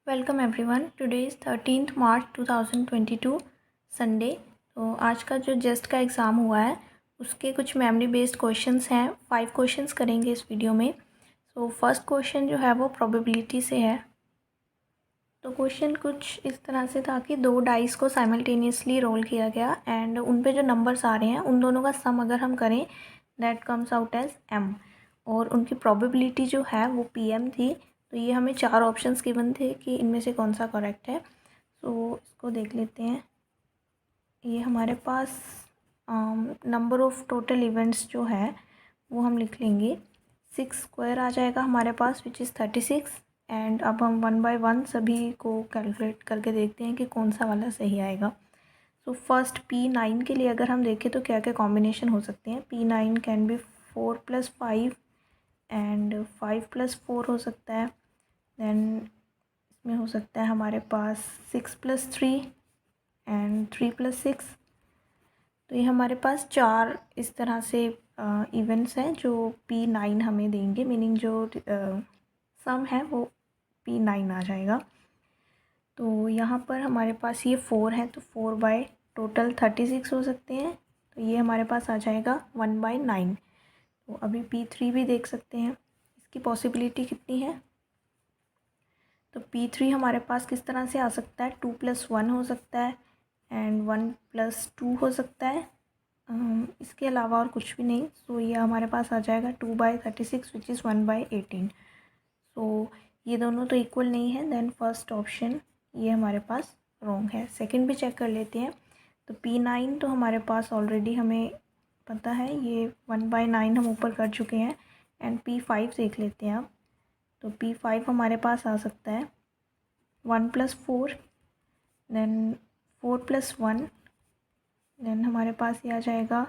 Welcome everyone. Today is 13 March 2022 Sunday. तो आज का जो जस्ट का एग्ज़ाम हुआ है उसके कुछ मेमोरी बेस्ड क्वेश्चंस हैं। 5 क्वेश्चंस करेंगे इस वीडियो में। तो फर्स्ट क्वेश्चन जो है वो प्रोबेबिलिटी से है। तो क्वेश्चन कुछ इस तरह से था कि 2 डाइस को साइमल्टेनियसली रोल किया गया एंड उन पे जो नंबर्स आ रहे हैं उन दोनों का सम अगर हम करें that comes out as M, और उनकी प्रोबेबिलिटी जो है वो पी थी। तो ये हमें 4 ऑप्शंस गिवन थे कि इनमें से कौन सा करेक्ट है। तो इसको देख लेते हैं। ये हमारे पास नंबर ऑफ़ टोटल इवेंट्स जो है वो हम लिख लेंगे। 6 स्क्वायर आ जाएगा हमारे पास विच इज़ 36। एंड अब हम 1 बाय 1 सभी को कैलकुलेट करके देखते हैं कि कौन सा वाला सही आएगा। तो फर्स्ट P9 के लिए अगर हम देखें तो क्या क्या कॉम्बिनेशन हो सकते हैं। P9 कैन बी 4 + 5 एंड 5 + 4 हो सकता है। देन इसमें हो सकता है हमारे पास 6 + 3 एंड 3 + 6। तो ये हमारे पास 4 इस तरह से इवेंट्स हैं जो P9 हमें देंगे, मीनिंग जो सम है वो P9 आ जाएगा। तो यहाँ पर हमारे पास ये 4 है तो 4 बाय टोटल 36 हो सकते हैं। तो ये हमारे पास आ जाएगा 1 बाय 9। तो अभी P3 भी देख सकते हैं, इसकी पॉसिबिलिटी कितनी है। तो P3 हमारे पास किस तरह से आ सकता है, 2 + 1 हो सकता है एंड 1 + 2 हो सकता है। इसके अलावा और कुछ भी नहीं। सो ये हमारे पास आ जाएगा 2 बाय 36 विच इज़ 1 बाय 18। सो ये दोनों तो इक्वल नहीं है, देन फर्स्ट ऑप्शन ये हमारे पास रॉन्ग है। सेकंड भी चेक कर लेते हैं। तो P9 तो हमारे पास ऑलरेडी हमें पता है, ये 1 बाय 9 हम ऊपर कर चुके हैं। एंड P5 देख लेते हैं अब। तो P5 हमारे पास आ सकता है 1 + 4 देन 4 + 1 देन हमारे पास ये आ जाएगा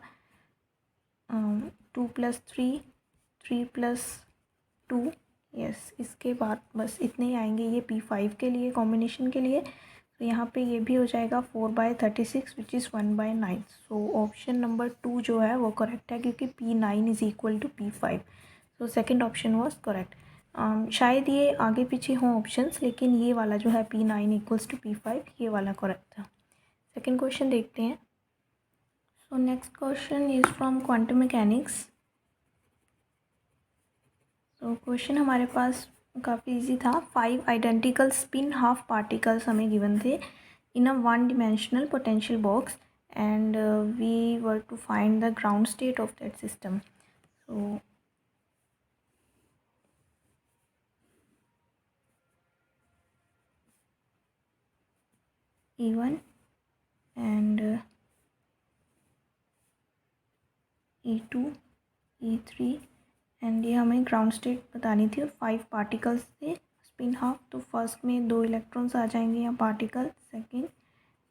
2 + 3 3 + 2। यस, इसके बाद बस इतने ही आएंगे ये P5 के लिए कॉम्बिनेशन के लिए। तो यहाँ पे ये भी हो जाएगा 4 by 36 which is 1 by 9। So option number 2 जो है वो करेक्ट है क्योंकि P9 is equal to P5। So second option was correct. शायद ये आगे पीछे हों ऑप्शंस, लेकिन ये वाला जो है P9 इक्वल्स टू P5 ये वाला करेक्ट था। सेकेंड क्वेश्चन देखते हैं। So next question is from quantum mechanics. तो क्वेश्चन हमारे पास काफ़ी इजी था। 5 आइडेंटिकल स्पिन हाफ पार्टिकल्स हमें गिवन थे in a 1 dimensional potential box and we were to find the ground state of that system. So E1 and E2 E3 and ये हमें ground state बतानी थी और 5 पार्टिकल्स थे spin half. तो first में 2 इलेक्ट्रॉन्स आ जाएंगे यहाँ particle, second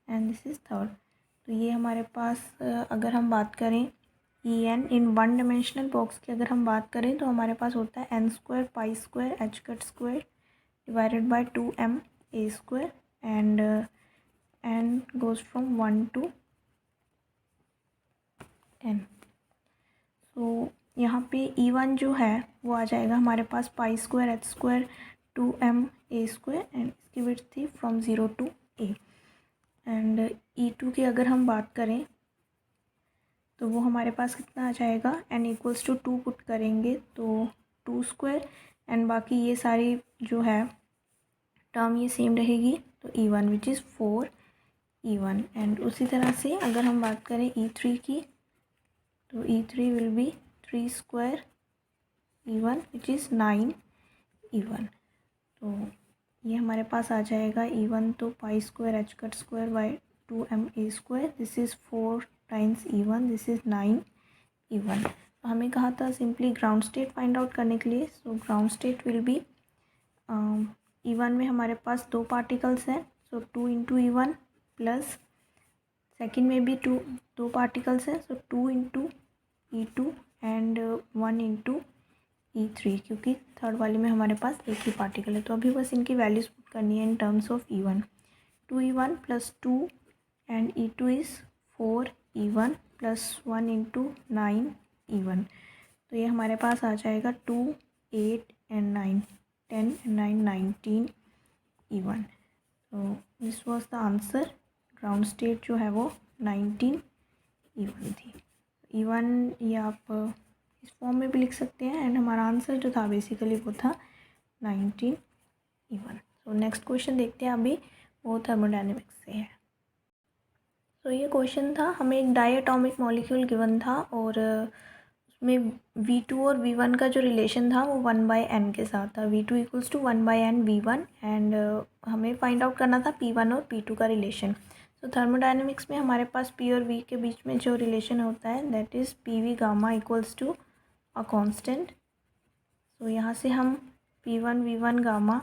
and this is third. तो ये हमारे पास अगर हम बात करें En इन 1 डिमेंशनल बॉक्स की अगर हम बात करें तो हमारे पास होता है n² π² h² divided by 2m a² and n goes from 1 to n। तो यहाँ पे E1 जो है वो आ जाएगा हमारे पास π² h² 2m a² एंड इसकी विड्थ थी from 0 to a। And E2 की अगर हम बात करें तो वो हमारे पास कितना आ जाएगा, n = 2 पुट करेंगे तो 2² एंड बाकी ये सारी जो है टर्म ये सेम रहेगी। तो E1 which is 4 E1 and उसी तरह से अगर हम बात करें E3 की तो E3 will be 3² E1 which is 9 E1। तो ये हमारे पास आ जाएगा E1 तो π² h² by 2m a²। This is 4 times E1, this is 9 E1। तो हमें कहा था simply ground state find out करने के लिए। So ground state will be E1 में हमारे पास 2 पार्टिकल्स हैं सो 2 × E1 प्लस सेकेंड में भी 2 पार्टिकल्स हैं सो 2 × E2 एंड 1 × E3 क्योंकि थर्ड वाले में हमारे पास एक ही पार्टिकल है। तो अभी बस इनकी वैल्यूज पुट करनी है in terms of E1। 2E1 + 2 and E2 is 4 E1 + 1 × 9 E1। तो ये हमारे पास आ जाएगा 2 8 एंड 9 10 एंड 9 19 E1। तो this was the answer. Ground state जो है वो 19 E1 थी। E1 ये आप इस फॉर्म में भी लिख सकते हैं, एंड हमारा आंसर जो था बेसिकली वो था 19 E1। तो नेक्स्ट क्वेश्चन देखते हैं अभी, वो थर्मोडायनेमिक्स से है। तो ये क्वेश्चन था, हमें एक डायटोमिक मॉलिक्यूल गिवन था और उसमें V2 और V1 का जो रिलेशन था वो 1/n के साथ था। V2 equals to 1/n V1, and हमें फाइंड आउट करना था P1 और P2 का रिलेशन। तो थर्मोडायनेमिक्स में हमारे पास P और V के बीच में जो रिलेशन होता है that is PV gamma equals to a constant. तो यहाँ से हम P1 V1 gamma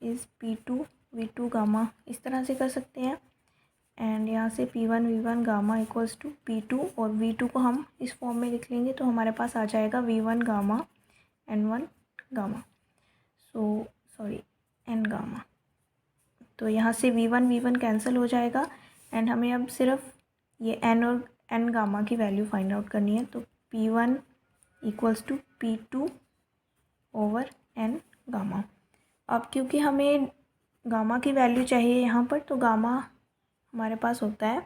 is P2 V2 gamma इस तरह से कर सकते हैं, एंड यहाँ से P1 V1 gamma equals to P2 और V2 को हम इस फॉर्म में लिख लेंगे तो हमारे पास आ जाएगा V1 gamma N1 gamma, so sorry N gamma. तो यहाँ से V1 V1 कैंसिल हो जाएगा, एंड हमें अब सिर्फ ये N और N गामा की वैल्यू फाइंड आउट करनी है। तो P1 equals to P2 over N gamma. अब क्योंकि हमें गामा की वैल्यू चाहिए यहाँ पर, तो गामा हमारे पास होता है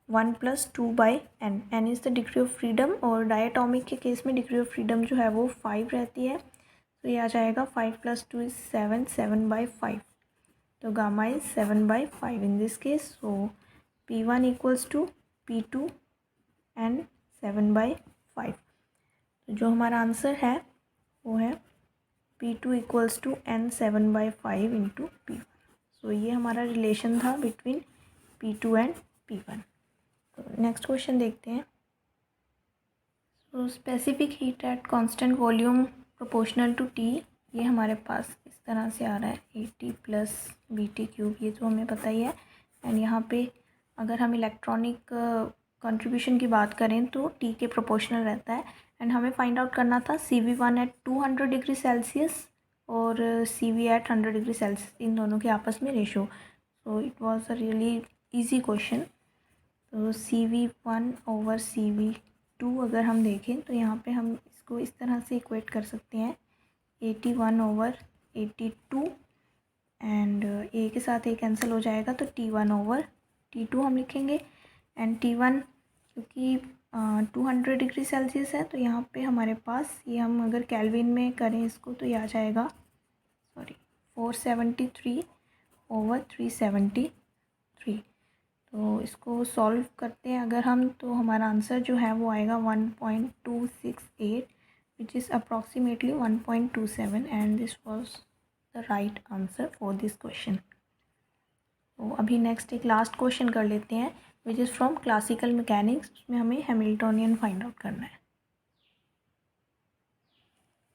1 + 2/n। n is the degree of freedom, और डायटोमिक के केस में डिग्री ऑफ फ्रीडम जो है वो 5 रहती है। तो ये आ जाएगा 5 + 2 इज़ 7, 7/5। तो gamma is 7/5 in this case. So P1 equals to P2 and 7/5। तो जो हमारा आंसर है वो है P2 equals to N 7/5 into P1। So ये हमारा रिलेशन था बिटवीन P2 एंड P1। तो नेक्स्ट क्वेश्चन देखते हैं। तो specific heat at constant volume proportional to T, ये हमारे पास इस तरह से आ रहा है AT + BT³, ये तो हमें पता ही है। एंड यहाँ पे अगर हम इलेक्ट्रॉनिक कंट्रीब्यूशन की बात करें तो T के प्रोपोर्शनल रहता है, एंड हमें फाइंड आउट करना था CV1 एट 200 डिग्री सेल्सियस और CV एट 100 डिग्री सेल्सियस, इन दोनों के आपस में ratio. So it was a really easy question. तो CV1 ओवर CV2 अगर हम देखें तो यहाँ पे हम इसको इस तरह से इक्वेट कर सकते हैं 81 ओवर 82, एंड ए के साथ ए कैंसिल हो जाएगा तो T1 ओवर T2 हम लिखेंगे। एंड T1 क्योंकि 200 डिग्री सेल्सियस है तो यहाँ पे हमारे पास ये हम अगर केल्विन में करें इसको तो ये आ जाएगा 473 ओवर 373। तो इसको सॉल्व करते हैं अगर हम, तो हमारा आंसर जो है वो आएगा 1.268, which is approximately 1.27, and this was the right answer for this question. तो अभी नेक्स्ट एक लास्ट क्वेश्चन कर लेते हैं which is from classical mechanics. उसमें हमें हैमिल्टोनियन फाइंड आउट करना है।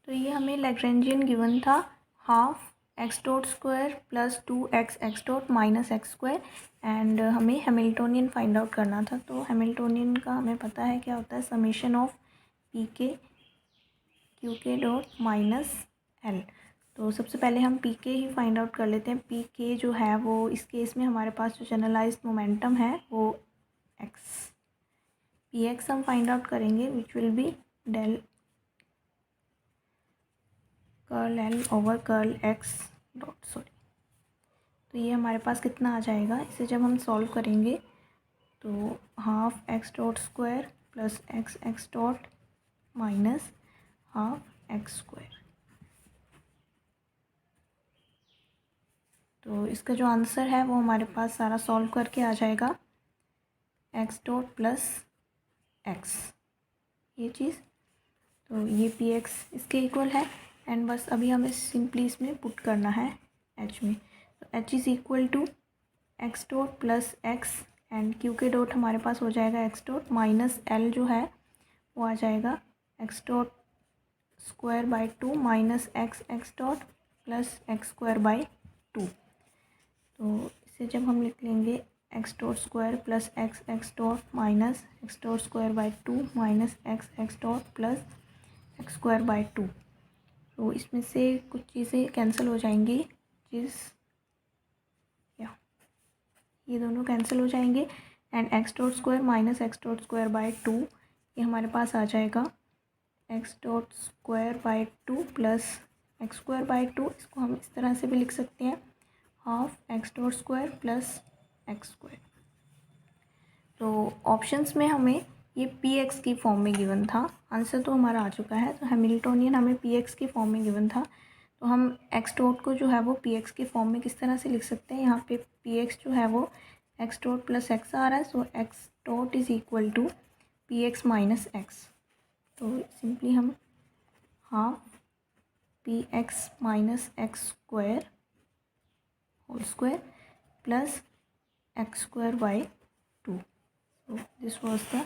तो ये हमें लैग्रेंजियन गिवन था, half x² plus 2x minus x², and हमें हैमिल्टोनियन फाइंड आउट करना था। तो हैमिल्टोनियन का हमें पता है क्या होता है, summation of PK QK dot minus L। तो सबसे पहले हम PK ही फाइंड आउट कर लेते हैं। PK जो है वो इस केस में हमारे पास जो जनरलाइज्ड मोमेंटम है वो x, Px हम फाइंड आउट करेंगे which will be del curl L over curl x dot sorry. तो ये हमारे पास कितना आ जाएगा, इसे जब हम सॉल्व करेंगे तो half x² plus x dot minus half x²। तो इसका जो आंसर है वो हमारे पास सारा सॉल्व करके आ जाएगा x डॉट प्लस x, ये चीज़। तो ये Px इसके इक्वल है, एंड बस अभी हमें सिंपली इसमें पुट करना है h में। तो h is equal to x dot plus x, and Q के डॉट हमारे पास हो जाएगा x डॉट माइनस L जो है वो आ जाएगा x dot square by 2 minus x dot plus x²/2। तो इसे जब हम लिख लेंगे x dot square plus x dot minus x dot square minus x dot plus x²/2। तो इसमें से कुछ चीज़ें कैंसिल हो जाएंगी, ये दोनों कैंसिल हो जाएंगे, and x dot square minus x dot square ये हमारे पास आ जाएगा x डॉट स्क्वायर/2 प्लस x²/2। इसको हम इस तरह से भी लिख सकते हैं, half x dot square plus x square. तो ऑप्शंस में हमें ये पी एक्स की फॉर्म में गिवन था, आंसर तो हमारा आ चुका है। तो हैमिल्टोनियन हमें पी एक्स की फॉर्म में गिवन था, तो हम एक्स डॉट को जो है वो पी एक्स की फॉर्म में किस तरह से लिख सकते हैं। यहाँ पे पी एक्स जो है वो एक्स डॉट प्लस एक्स आ रहा है, so x dot is equal to p x minus x. तो सिंपली हम half p x minus x square whole square plus x square by 2। So this was the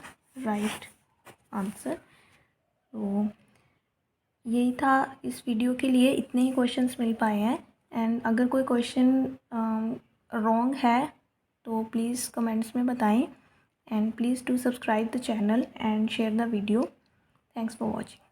right answer। तो यही था इस video के लिए, इतने ही क्वेश्चंस मिल पाए हैं। एंड अगर कोई क्वेश्चन रॉन्ग है तो प्लीज़ कमेंट्स में बताएं। And please do subscribe the channel and share the video. Thanks for watching.